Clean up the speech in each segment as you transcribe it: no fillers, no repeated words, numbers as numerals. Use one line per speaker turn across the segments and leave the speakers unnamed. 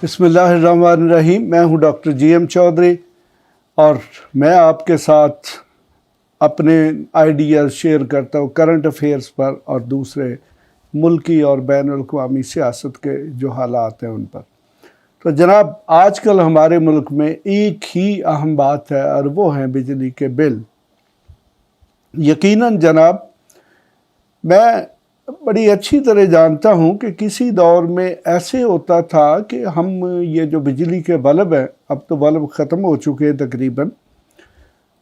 بسم اللہ الرحمن الرحیم۔ میں ہوں ڈاکٹر جی ایم چودھری اور میں آپ کے ساتھ اپنے آئیڈیاز شیئر کرتا ہوں کرنٹ افیئرس پر اور دوسرے ملکی اور بین الاقوامی سیاست کے جو حالات ہیں ان پر۔ تو جناب، آج کل ہمارے ملک میں ایک ہی اہم بات ہے اور وہ ہیں بجلی کے بل۔ یقیناً جناب، میں بڑی اچھی طرح جانتا ہوں کہ کسی دور میں ایسے ہوتا تھا کہ ہم یہ جو بجلی کے بلب ہیں، اب تو بلب ختم ہو چکے ہیں تقریباً،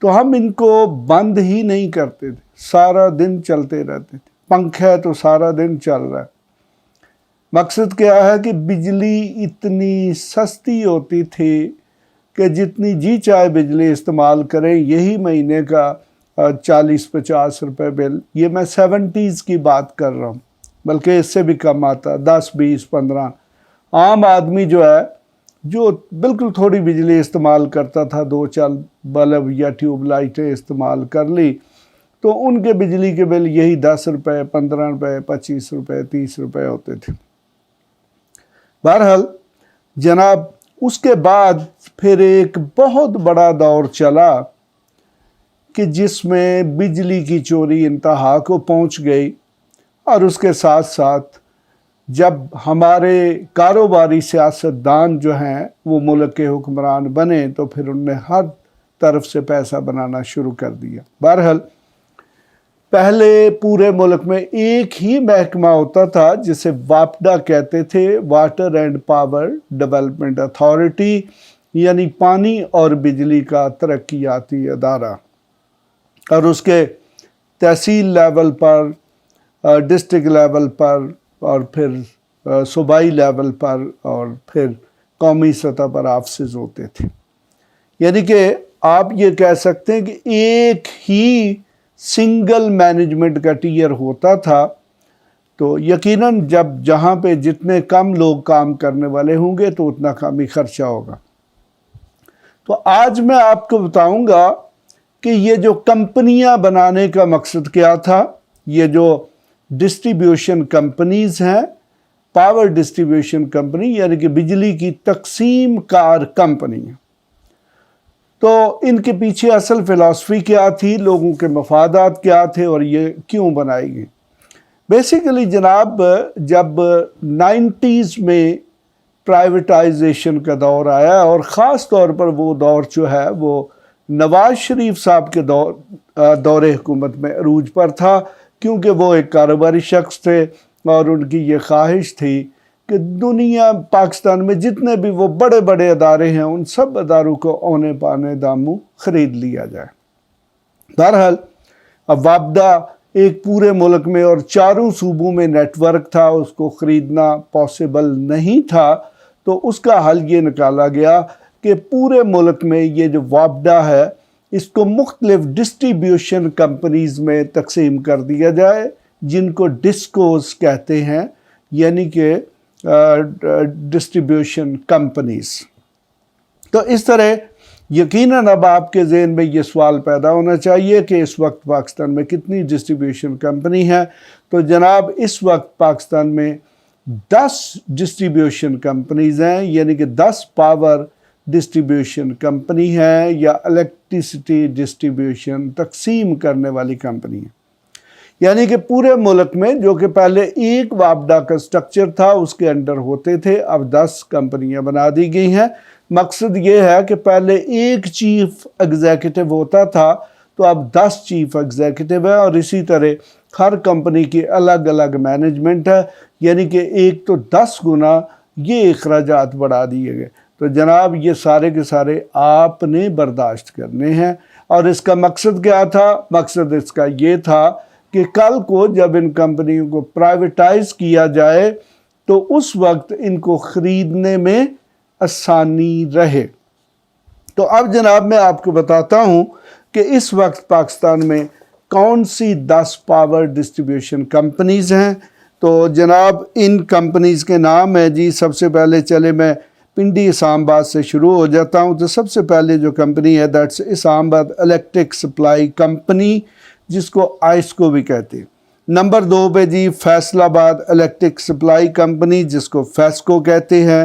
تو ہم ان کو بند ہی نہیں کرتے تھے، سارا دن چلتے رہتے تھے۔ پنکھا ہے تو سارا دن چل رہا ہے۔ مقصد کیا ہے کہ بجلی اتنی سستی ہوتی تھی کہ جتنی جی چاہے بجلی استعمال کریں، یہی مہینے کا 40-50 روپے بل، یہ میں 70s کی بات کر رہا ہوں، بلکہ اس سے بھی کم آتا، 10-20-15۔ عام آدمی جو ہے، جو بالکل تھوڑی بجلی استعمال کرتا تھا، 2-4 بلب یا ٹیوب لائٹیں استعمال کر لی، تو ان کے بجلی کے بل یہی 10 روپے، 15 روپے، 25 روپے، 30 روپے ہوتے تھے۔ بہرحال جناب، اس کے بعد پھر ایک بہت بڑا دور چلا کہ جس میں بجلی کی چوری انتہا کو پہنچ گئی، اور اس کے ساتھ ساتھ جب ہمارے کاروباری سیاستدان جو ہیں وہ ملک کے حکمران بنے، تو پھر انہوں نے ہر طرف سے پیسہ بنانا شروع کر دیا۔ بہرحال پہلے پورے ملک میں ایک ہی محکمہ ہوتا تھا جسے واپڈا کہتے تھے، water and power development authority, یعنی پانی اور بجلی کا ترقیاتی ادارہ، اور اس کے تحصیل لیول پر، ڈسٹرکٹ لیول پر، اور پھر صوبائی لیول پر، اور پھر قومی سطح پر آفسز ہوتے تھے۔ یعنی کہ آپ یہ کہہ سکتے ہیں کہ ایک ہی سنگل مینجمنٹ کا ٹیئر ہوتا تھا۔ تو یقیناً جب جہاں پہ جتنے کم لوگ کام کرنے والے ہوں گے تو اتنا کم ہی خرچہ ہوگا۔ تو آج میں آپ کو بتاؤں گا کہ یہ جو کمپنیاں بنانے کا مقصد کیا تھا، یہ جو ڈسٹریبیوشن کمپنیز ہیں، پاور ڈسٹریبیوشن کمپنی یعنی کہ بجلی کی تقسیم کار کمپنی، تو ان کے پیچھے اصل فلسفی کیا تھی، لوگوں کے مفادات کیا تھے، اور یہ کیوں بنائی گئی؟ بیسیکلی جناب، جب 90s میں پرائیویٹائزیشن کا دور آیا، اور خاص طور پر وہ دور جو ہے وہ نواز شریف صاحب کے دور حکومت میں عروج پر تھا، کیونکہ وہ ایک کاروباری شخص تھے اور ان کی یہ خواہش تھی کہ دنیا پاکستان میں جتنے بھی وہ بڑے بڑے ادارے ہیں، ان سب اداروں کو اونے پانے داموں خرید لیا جائے۔ بہرحال اب واپڈا ایک پورے ملک میں اور 4 صوبوں میں نیٹ ورک تھا، اس کو خریدنا پاسبل نہیں تھا، تو اس کا حل یہ نکالا گیا کہ پورے ملک میں یہ جو واپڈا ہے، اس کو مختلف ڈسٹریبیوشن کمپنیز میں تقسیم کر دیا جائے، جن کو ڈسکوز کہتے ہیں، یعنی کہ ڈسٹریبیوشن کمپنیز۔ تو اس طرح یقیناً اب آپ کے ذہن میں یہ سوال پیدا ہونا چاہیے کہ اس وقت پاکستان میں کتنی ڈسٹریبیوشن کمپنی ہے؟ تو جناب، اس وقت پاکستان میں 10 ڈسٹریبیوشن کمپنیز ہیں، یعنی کہ 10 پاور ڈسٹریبیوشن کمپنی ہے یا الیکٹریسٹی ڈسٹریبیوشن تقسیم کرنے والی کمپنی ہے۔ یعنی کہ پورے ملک میں جو کہ پہلے ایک واپڈا کا سٹرکچر تھا، اس کے انڈر ہوتے تھے، اب 10 کمپنیاں بنا دی گئی ہیں۔ مقصد یہ ہے کہ پہلے ایک چیف ایگزیکٹو ہوتا تھا، تو اب 10 چیف ایگزیکٹو ہے، اور اسی طرح ہر کمپنی کی الگ الگ مینجمنٹ ہے، یعنی کہ ایک تو 10 گنا یہ اخراجات بڑھا دیے گئے۔ تو جناب، یہ سارے کے سارے آپ نے برداشت کرنے ہیں، اور اس کا مقصد کیا تھا؟ مقصد اس کا یہ تھا کہ کل کو جب ان کمپنیوں کو پرائیویٹائز کیا جائے تو اس وقت ان کو خریدنے میں آسانی رہے۔ تو اب جناب میں آپ کو بتاتا ہوں کہ اس وقت پاکستان میں کون سی 10 پاور ڈسٹریبیوشن کمپنیز ہیں۔ تو جناب، ان کمپنیز کے نام ہیں جی، سب سے پہلے چلے میں پنڈی اسلام آباد سے شروع ہو جاتا ہوں۔ تو سب سے پہلے جو کمپنی ہے، دیٹس اسلام آباد الیکٹرک سپلائی کمپنی، جس کو آئسکو بھی کہتے ہیں۔ نمبر 2 پہ جی فیصل آباد الیکٹرک سپلائی کمپنی، جس کو فیسکو کہتے ہیں۔